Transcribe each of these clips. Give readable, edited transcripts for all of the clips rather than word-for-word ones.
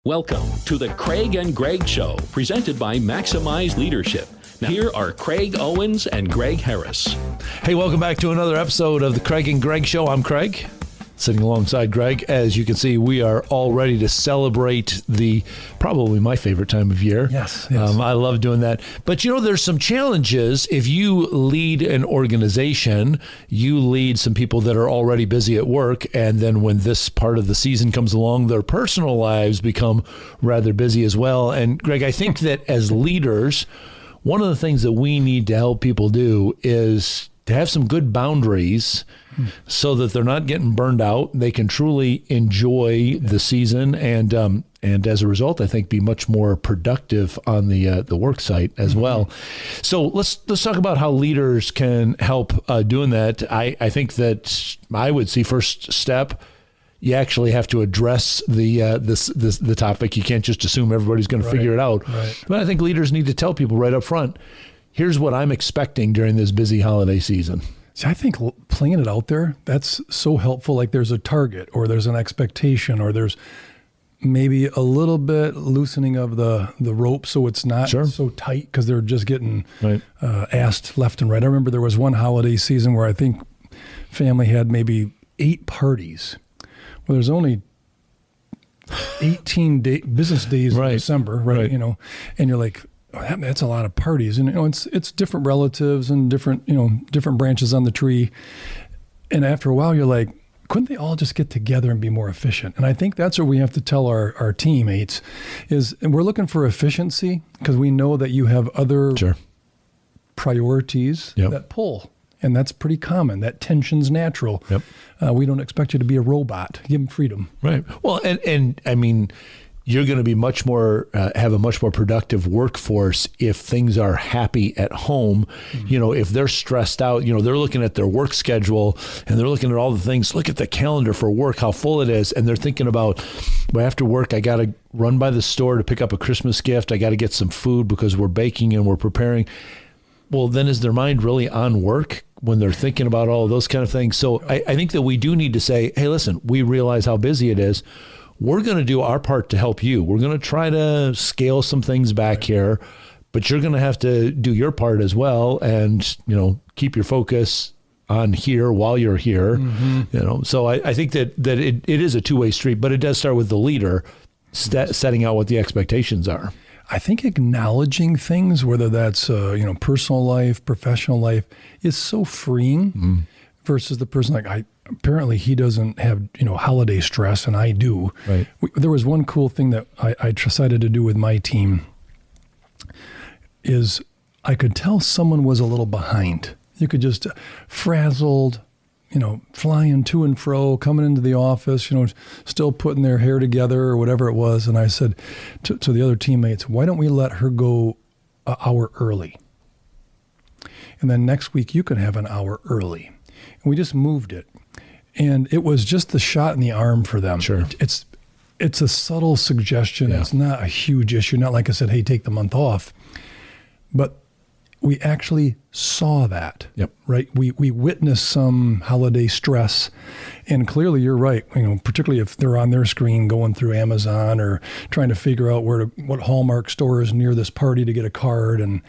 Welcome to the Craig and Greg Show, presented by Maximize Leadership. Now, here are Craig Owens and Greg Harris. Hey, welcome back to another episode of the Craig and Greg Show. I'm Craig, sitting alongside Greg. As you can see, we are all ready to celebrate the probably my favorite time of year. Yes. I love doing that. But you know, there's some challenges. If you lead an organization, you lead some people that are already busy at work, and then when this part of the season comes along, their personal lives become rather busy as well. And Greg, I think that as leaders, one of the things that we need to help people do is to have some good boundaries so that they're not getting burned out. They can truly enjoy the season and as a result, I think, be much more productive on the work site as well. So let's talk about how leaders can help doing that. I think that I would see first step, you actually have to address the topic. You can't just assume everybody's going to figure it out. Right. But I think leaders need to tell people right up front, here's what I'm expecting during this busy holiday season. See, I think playing it out there, that's so helpful. Like there's a target or there's an expectation or there's maybe a little bit loosening of the rope so it's not so tight because they're just getting asked left and right. I remember there was one holiday season where I think family had maybe 8 parties. Well, there's only 18 business days in December, right? You know, and you're like, oh, that's a lot of parties, and you know, it's different relatives and different branches on the tree. And after a while, you're like, couldn't they all just get together and be more efficient? And I think that's what we have to tell our teammates is, and we're looking for efficiency because we know that you have other priorities that pull. And that's pretty common. That tension's natural. We don't expect you to be a robot. Give them freedom. Right. Well, and I mean, you're going to be much more, have a much more productive workforce if things are happy at home. You know, if they're stressed out, you know, they're looking at their work schedule and they're looking at all the things, look at the calendar for work, how full it is. And they're thinking about, well, after work, I got to run by the store to pick up a Christmas gift. I got to get some food because we're baking and we're preparing. Well, then is their mind really on work when they're thinking about all of those kind of things? So I think that we do need to say, hey, listen, we realize how busy it is. We're going to do our part to help you. We're going to try to scale some things back here, but you're going to have to do your part as well and, you know, keep your focus on here while you're here. You know, so I think that it is a two-way street, but it does start with the leader setting out what the expectations are. I think acknowledging things, whether that's personal life, professional life, is so freeing versus the person like apparently he doesn't have holiday stress and I do. Right. There was one cool thing that I decided to do with my team is I could tell someone was a little behind. You could just frazzled, flying to and fro, coming into the office, still putting their hair together or whatever it was. And I said to the other teammates, why don't we let her go an hour early? And then next week you can have an hour early. And we just moved it. And it was just the shot in the arm for them. Sure. It's a subtle suggestion. Yeah. It's not a huge issue. Not like I said, hey, take the month off. But we actually saw that, right? We witnessed some holiday stress, and clearly you're right. Particularly if they're on their screen going through Amazon or trying to figure out what Hallmark store is near this party to get a card, and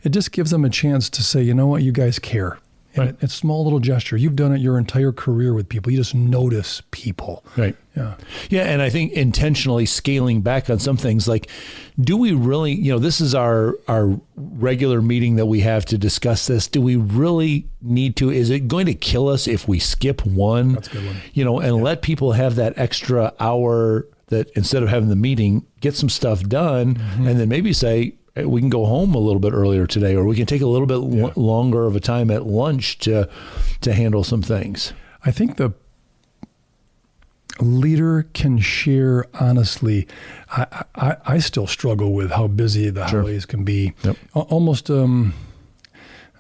it just gives them a chance to say, you know what, you guys care. And it's a small little gesture. You've done it your entire career with people. You just notice people. Right. Yeah. And I think intentionally scaling back on some things, like, do we really, this is our regular meeting that we have to discuss this. Do we really need to? Is it going to kill us if we skip one? That's a good one. And let people have that extra hour that instead of having the meeting, get some stuff done and then maybe say, we can go home a little bit earlier today, or we can take a little bit longer of a time at lunch to handle some things. I think the leader can share honestly. I still struggle with how busy the holidays can be. Almost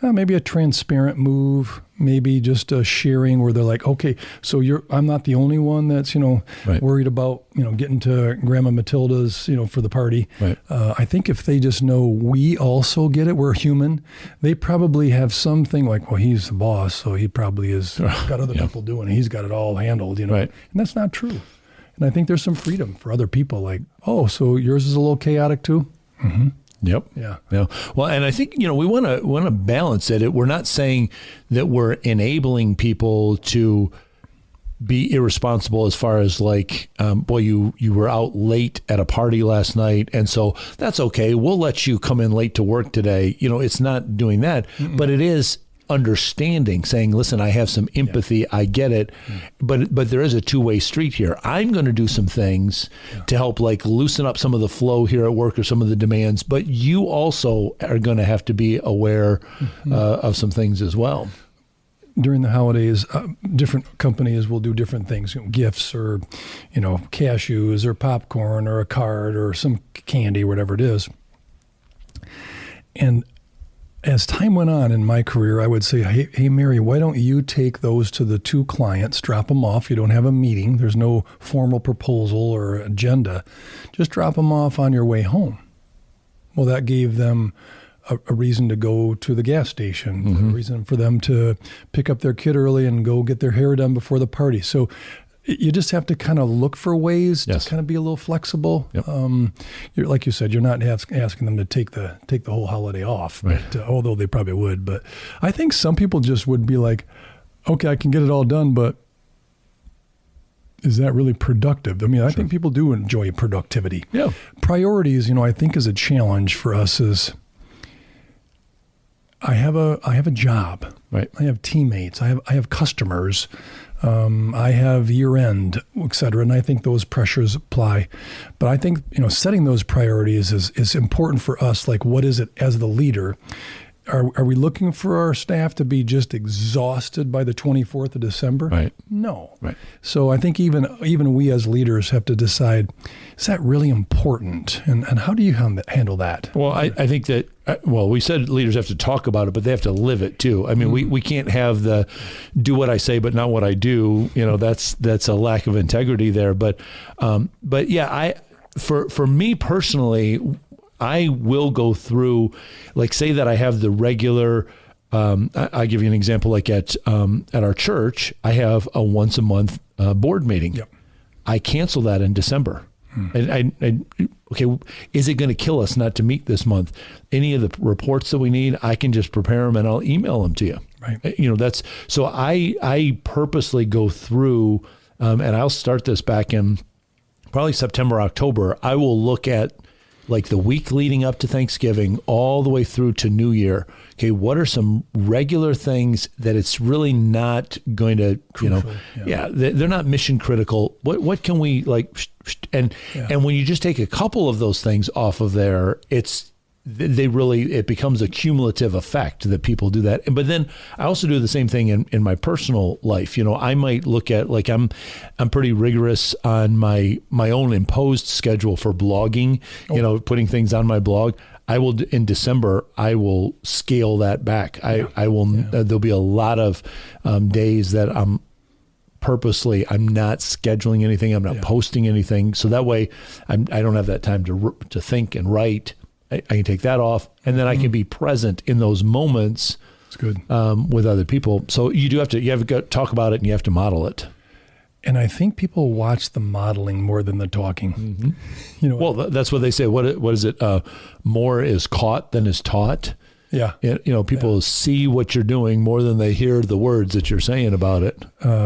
maybe a transparent move, maybe just a sharing where they're like, okay, so I'm not the only one that's, worried about, getting to Grandma Matilda's, for the party. Right. I think if they just know we also get it, we're human, they probably have something like, well, he's the boss, so he probably has got other people doing it. He's got it all handled, Right. And that's not true. And I think there's some freedom for other people. Like, oh, so yours is a little chaotic too? Mm-hmm. Yep. Yeah. Well, and I think, we want to balance it. We're not saying that we're enabling people to be irresponsible as far as like, boy, you were out late at a party last night, and so that's okay. We'll let you come in late to work today. It's not doing that, but it is understanding, saying, listen, I have some empathy. I get it. But there is a two-way street here. I'm going to do some things to help like loosen up some of the flow here at work or some of the demands, but you also are going to have to be aware of some things as well. During the holidays, different companies will do different things, gifts or, cashews or popcorn or a card or some candy, whatever it is. And as time went on in my career, I would say, hey, Mary, why don't you take those to the 2 clients, drop them off. You don't have a meeting. There's no formal proposal or agenda. Just drop them off on your way home. Well, that gave them a reason to go to the gas station, a reason for them to pick up their kid early and go get their hair done before the party. So you just have to kind of look for ways to kind of be a little flexible. Yep. Like you said, you're not asking them to take the whole holiday off, right. But, although they probably would. But I think some people just would be like, okay, I can get it all done, but is that really productive? I mean, I think people do enjoy productivity. Yeah. Priorities, I think is a challenge for us is I have a job. Right. I have teammates. I have customers. I have year end, et cetera, and I think those pressures apply. But I think, setting those priorities is important for us. Like, what is it as the leader? Are we looking for our staff to be just exhausted by the 24th of December? Right. No. Right. So I think even we as leaders have to decide, is that really important? And how do you handle that? Well, I think that, we said leaders have to talk about it, but they have to live it too. I mean, we can't have the do what I say, but not what I do. That's a lack of integrity there. But yeah, for me personally, I will go through, like, say that I have the regular, I'll give you an example, like at our church, I have a once a month board meeting. Yep. I cancel that in December. And okay, is it going to kill us not to meet this month? Any of the reports that we need, I can just prepare them and I'll email them to you. Right. So I purposely go through, and I'll start this back in probably September, October. I will look at like the week leading up to Thanksgiving all the way through to New Year. Okay, what are some regular things that it's really not going to, Crucial, they're not mission critical. What can we and when you just take a couple of those things off of there, it becomes a cumulative effect that people do that. But then I also do the same thing in my personal life. I might look at, like, I'm pretty rigorous on my own imposed schedule for blogging, putting things on my blog. I will, in December, I will scale that back. I will, there'll be a lot of days that I'm not scheduling anything. I'm not posting anything. So that way I don't have that time to think and write. I can take that off, and then I can be present in those moments. That's good. With other people. So you have to talk about it, and you have to model it. And I think people watch the modeling more than the talking. Mm-hmm. Well, that's what they say. What is it? More is caught than is taught. Yeah. People see what you're doing more than they hear the words that you're saying about it.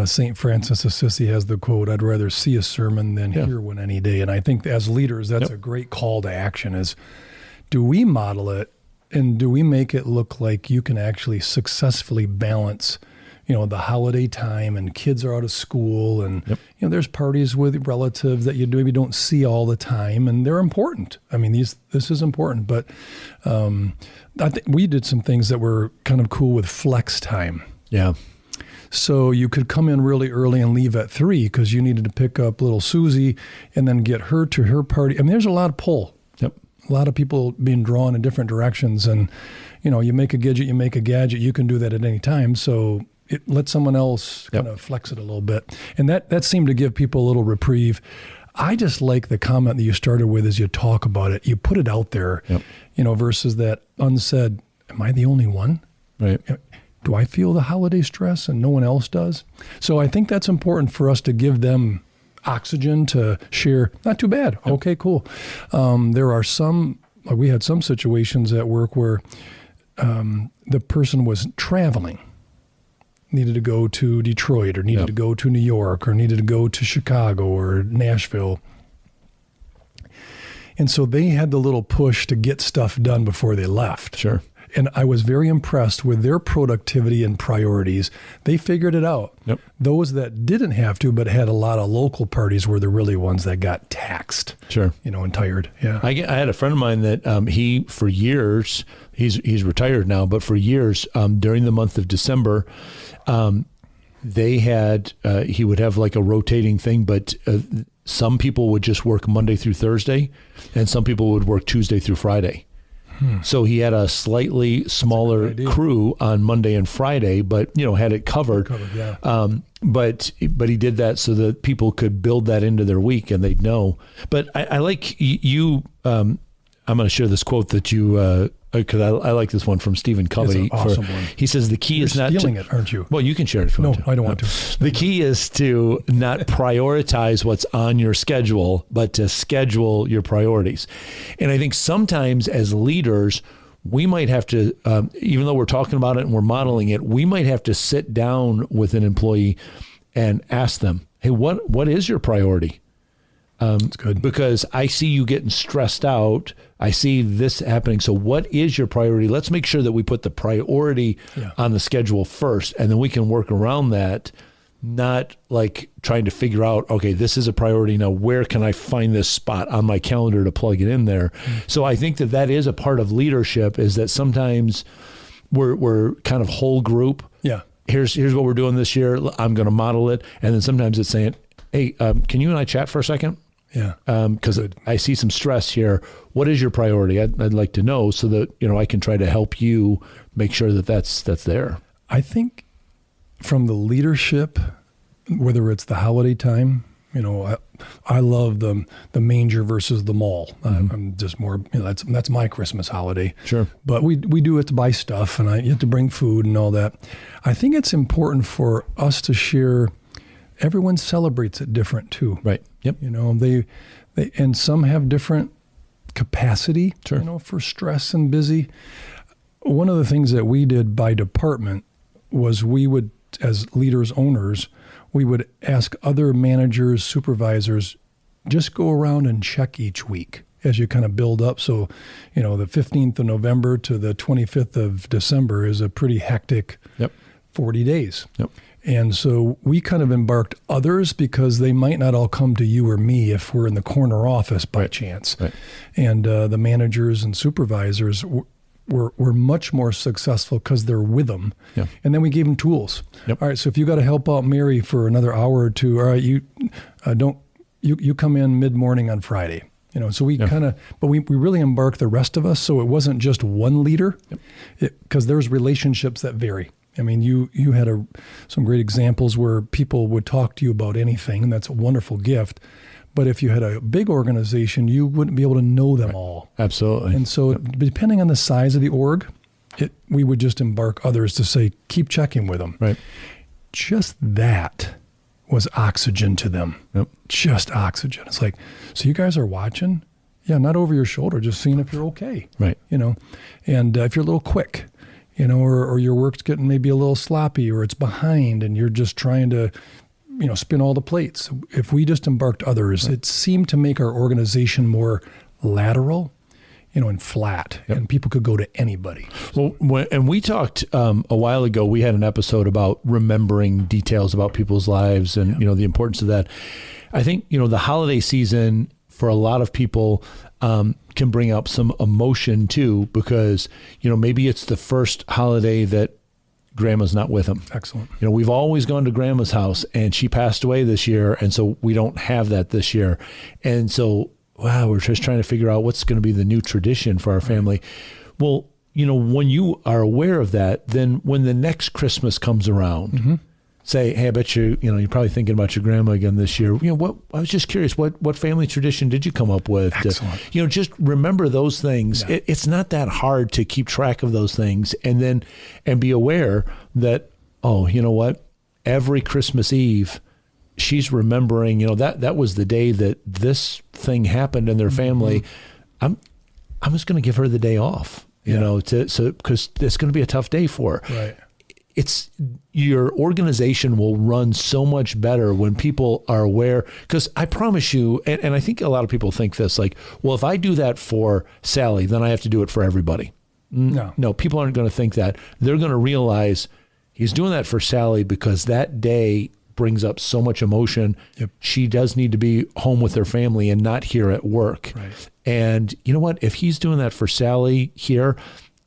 St. Francis Assisi has the quote, "I'd rather see a sermon than hear one any day." And I think as leaders, that's a great call to action is, do we model it, and do we make it look like you can actually successfully balance, the holiday time and kids are out of school and, there's parties with relatives that you maybe don't see all the time, and they're important. I mean, this is important, but I think we did some things that were kind of cool with flex time. Yeah. So you could come in really early and leave at 3 because you needed to pick up little Susie and then get her to her party. I mean, there's a lot of pull. A lot of people being drawn in different directions, and you make a gadget, you can do that at any time. So let someone else kind of flex it a little bit. And that seemed to give people a little reprieve. I just like the comment that you started with as you talk about it. You put it out there, versus that unsaid, am I the only one? Right. Do I feel the holiday stress and no one else does? So I think that's important for us to give them oxygen to share, not too bad. Yep. Okay, cool. There are we had some situations at work where the person was traveling, needed to go to Detroit or needed to go to New York or needed to go to Chicago or Nashville. And so they had the little push to get stuff done before they left. Sure. And I was very impressed with their productivity and priorities. They figured it out. Yep. Those that didn't have to, but had a lot of local parties were the really ones that got taxed. Sure. And tired. Yeah. I had a friend of mine that he, for years, he's retired now, but for years, during the month of December, they had, he would have like a rotating thing, but some people would just work Monday through Thursday, and some people would work Tuesday through Friday. So he had a slightly smaller crew on Monday and Friday, but had it covered. But he did that so that people could build that into their week and they'd know. But I like you. I'm going to share this quote that you because I like this one from Stephen Covey. It's an awesome one. He says the key is not stealing it, aren't you? Well, you can share it if you want to. No, I don't want to. The key is to not prioritize what's on your schedule, but to schedule your priorities. And I think sometimes as leaders, we might have to, even though we're talking about it and we're modeling it, we might have to sit down with an employee and ask them, hey, what is your priority? That's good. Because I see you getting stressed out. I see this happening. So what is your priority? Let's make sure that we put the priority on the schedule first, and then we can work around that, not like trying to figure out, okay, this is a priority. Now, where can I find this spot on my calendar to plug it in there? So I think that is a part of leadership, is that sometimes we're kind of whole group. Yeah. Here's what we're doing this year. I'm going to model it. And then sometimes it's saying, hey, can you and I chat for a second? Yeah. Because I see some stress here. What is your priority? I'd like to know so that, I can try to help you make sure that that's there. I think from the leadership, whether it's the holiday time, I love the manger versus the mall. I'm just more, that's my Christmas holiday. Sure. But we do it to buy stuff, and you have to bring food and all that. I think it's important for us to share. Everyone celebrates it different too. Right. Yep. They and some have different capacity, sure. For stress and busy. One of the things that we did by department was we would, as leaders, owners, we would ask other managers, supervisors, just go around and check each week as you kind of build up. So, the 15th of November to the 25th of December is a pretty hectic 40 days. Yep. And so we kind of embarked others because they might not all come to you or me if we're in the corner office by chance. Right. And the managers and supervisors were much more successful because they're with them. Yeah. And then we gave them tools. Yep. All right, so if you got to help out Mary for another hour or two, all right, you come in mid-morning on Friday. So we but we really embarked the rest of us. So it wasn't just one leader, because there's relationships that vary. I mean, you had some great examples where people would talk to you about anything, and that's a wonderful gift. But if you had a big organization, you wouldn't be able to know them all. Absolutely. And so depending on the size of the org, we would just embark others to say, keep checking with them. Right. Just that was oxygen to them. Yep. Just oxygen. It's like, so you guys are watching? Yeah, not over your shoulder, just seeing if you're okay. Right. And if you're a little quick, or your work's getting maybe a little sloppy, or it's behind and you're just trying to, spin all the plates. If we just embarked others, it seemed to make our organization more lateral, and flat, and people could go to anybody. Well, and we talked a while ago, we had an episode about remembering details about people's lives and, the importance of that. I think, the holiday season for a lot of people can bring up some emotion too, because, maybe it's the first holiday that grandma's not with them. Excellent. We've always gone to grandma's house and she passed away this year. And so we don't have that this year. And so, we're just trying to figure out what's going to be the new tradition for our family. Well, when you are aware of that, then when the next Christmas comes around, say, hey, I bet you're probably thinking about your grandma again this year. I was just curious, what family tradition did you come up with? Excellent. Just remember those things. Yeah. It's not that hard to keep track of those things, and be aware that, every Christmas Eve, she's remembering, that was the day that this thing happened in their family. I'm just going to give her the day off, because it's going to be a tough day for her. Right. It's your organization will run so much better when people are aware, because I promise you, and I think a lot of people think this, like, well, if I do that for Sally, then I have to do it for everybody. No, people aren't going to think that. They're going to realize he's doing that for Sally because that day brings up so much emotion. Yep. She does need to be home with her family and not here at work. Right. And you know what? If he's doing that for Sally here,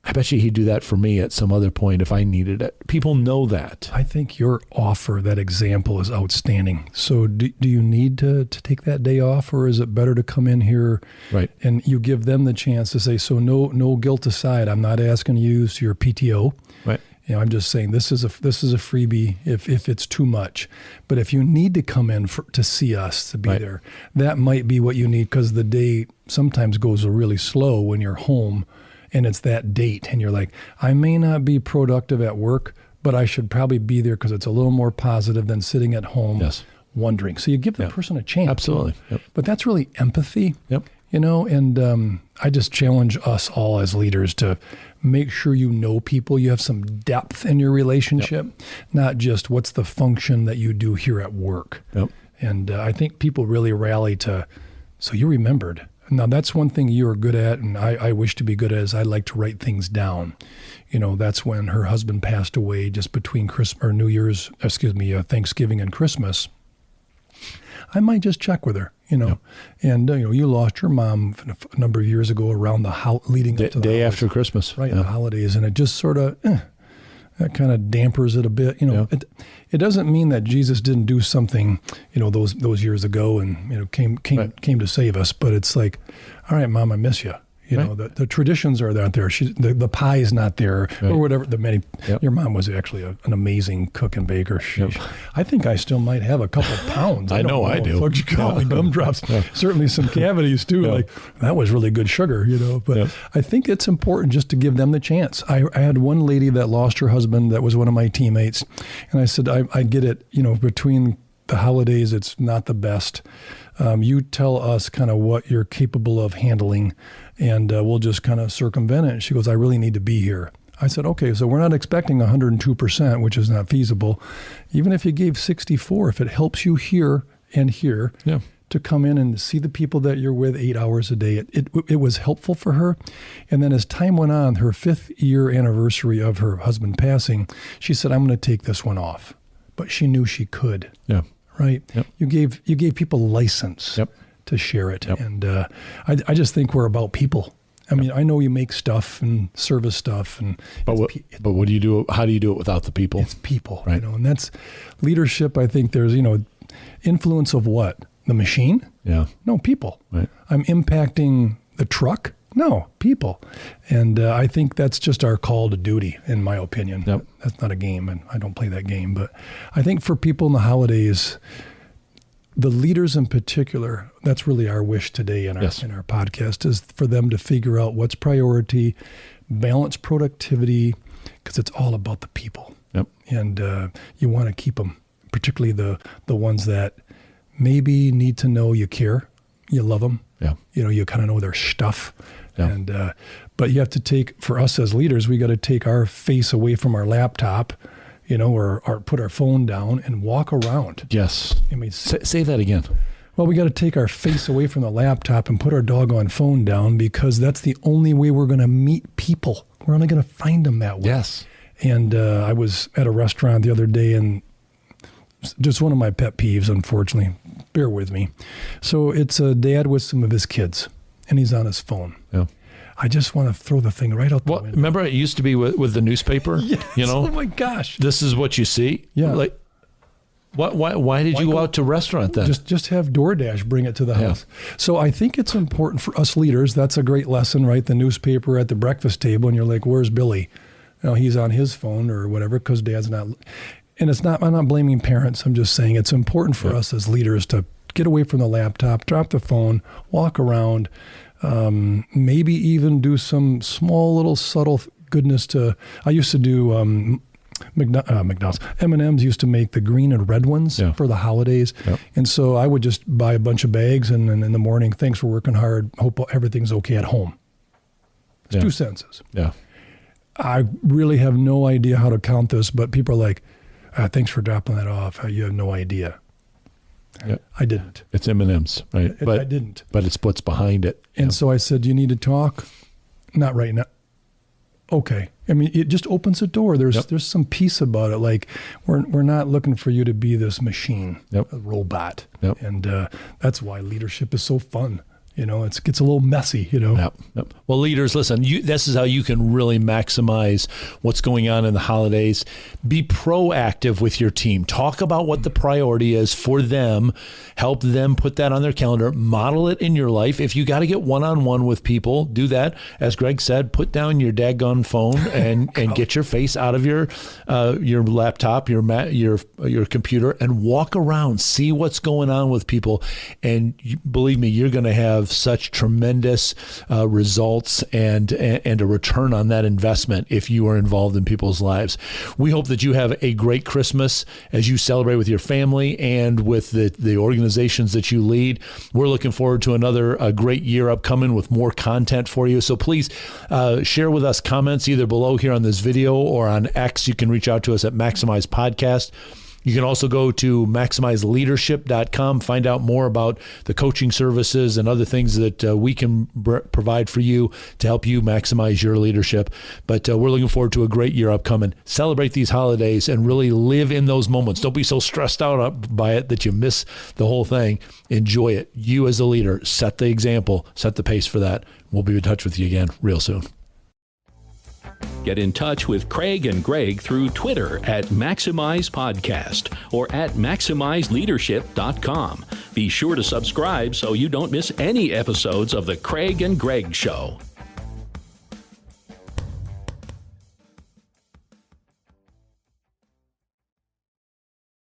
I bet you he'd do that for me at some other point if I needed it. People know that. I think your offer, that example, is outstanding. So do you need to take that day off, or is it better to come in here Right. and you give them the chance to say, so no guilt aside, I'm not asking you to use your PTO. Right. I'm just saying this is a freebie if it's too much. But if you need to come in to see us, to be Right. there, that might be what you need, because the day sometimes goes really slow when you're home and it's that date and you're like, I may not be productive at work, but I should probably be there because it's a little more positive than sitting at home Yes. wondering. So you give the person a chance. Absolutely. Yep. But that's really empathy. Yep. And I just challenge us all as leaders to make sure you know people, you have some depth in your relationship, not just what's the function that you do here at work. Yep. And I think people really rally to, so you remembered. Now, that's one thing you're good at, and I wish to be good at, is I like to write things down. That's when her husband passed away just between Thanksgiving and Christmas. I might just check with her, Yep. And you lost your mom a number of years ago around the leading up to the day holidays. after Christmas. Right, Yeah. the holidays, and it just sort of that kind of dampers it a bit. It doesn't mean that Jesus didn't do something, those years ago and came to save us, but it's like, all right, Mom, I miss you. The traditions are not there. The pie is not there, Right. or whatever. Yep. Your mom was actually an amazing cook and baker. I think I still might have a couple pounds. I know I do. What you call me, gumdrops. Certainly some cavities too. Yeah. Like, that was really good sugar, But Yep. I think it's important just to give them the chance. I had one lady that lost her husband that was one of my teammates, and I said, I get it. Between the holidays, it's not the best. You tell us kind of what you're capable of handling, and we'll just kind of circumvent it. And she goes, I really need to be here. I said, okay, so we're not expecting 102%, which is not feasible. Even if you gave 64, if it helps you here and here to come in and see the people that you're with 8 hours a day, it was helpful for her. And then as time went on, her 5th year anniversary of her husband passing, she said, I'm going to take this one off. But she knew she could. Yeah. Right? Yep. You gave people license to share it. Yep. And I just think we're about people. I mean, I know you make stuff and service stuff, but what do you do? How do you do it without the people? It's people, right? And that's leadership. I think there's influence of what? The machine? Yeah. No, people. Right. I'm impacting the truck? No, people. And I think that's just our call to duty, in my opinion. Yep. That's not a game, and I don't play that game. But I think for people in the holidays, the leaders in particular, that's really our wish today in our podcast, is for them to figure out what's priority, balance productivity, because it's all about the people. Yep. And you want to keep them, particularly the ones that maybe need to know you care, you love them. Yeah. You kind of know their stuff. Yeah. And but you have to for us as leaders, we got to take our face away from our laptop, or put our phone down and walk around. Yes. I mean, say that again. Well, we got to take our face away from the laptop and put our doggone phone down, because that's the only way we're going to meet people. We're only going to find them that way. Yes. And I was at a restaurant the other day, and just one of my pet peeves, unfortunately. Bear with me. So it's a dad with some of his kids, and he's on his phone. Yeah. I just want to throw the thing right out the Well, window. remember it used to be with the newspaper? Yes. Oh my gosh. This is what you see? Yeah. Like, why did you go out to restaurant then? Just have DoorDash bring it to the house. So I think it's important for us leaders. That's a great lesson, right? The newspaper at the breakfast table, and you're like, where's Billy? He's on his phone or whatever, because dad's not. And I'm not blaming parents. I'm just saying it's important for us as leaders to get away from the laptop, drop the phone, walk around, maybe even do some small little subtle goodness I used to do McDonald's. M&M's used to make the green and red ones for the holidays. Yep. And so I would just buy a bunch of bags and in the morning, thanks for working hard. Hope everything's okay at home. It's 2 sentences. Yeah. I really have no idea how to count this, but people are like, thanks for dropping that off. You have no idea. Yep. I didn't. It's M&M's, right? I didn't. But it's what's behind it. And so I said, you need to talk? Not right now. Okay. I mean, it just opens a door. There's some peace about it. Like, we're not looking for you to be this machine, a robot. Yep. And that's why leadership is so fun. It gets a little messy, Yep. Well, leaders, listen, this is how you can really maximize what's going on in the holidays. Be proactive with your team. Talk about what the priority is for them. Help them put that on their calendar. Model it in your life. If you got to get one-on-one with people, do that. As Greg said, put down your daggone phone and get your face out of your laptop, your computer, and walk around. See what's going on with people. And believe me, you're going to have such tremendous results and a return on that investment if you are involved in people's lives. We hope that you have a great Christmas as you celebrate with your family and with the organizations that you lead. We're looking forward to another great year upcoming with more content for you. So please share with us comments either below here on this video or on X. You can reach out to us at Maximize Podcast. You can also go to maximizeleadership.com, find out more about the coaching services and other things that we can provide for you to help you maximize your leadership. But we're looking forward to a great year upcoming. Celebrate these holidays and really live in those moments. Don't be so stressed out by it that you miss the whole thing. Enjoy it. You as a leader, set the example, set the pace for that. We'll be in touch with you again real soon. Get in touch with Craig and Greg through Twitter at Maximize Podcast or at MaximizeLeadership.com. Be sure to subscribe so you don't miss any episodes of The Craig and Greg Show.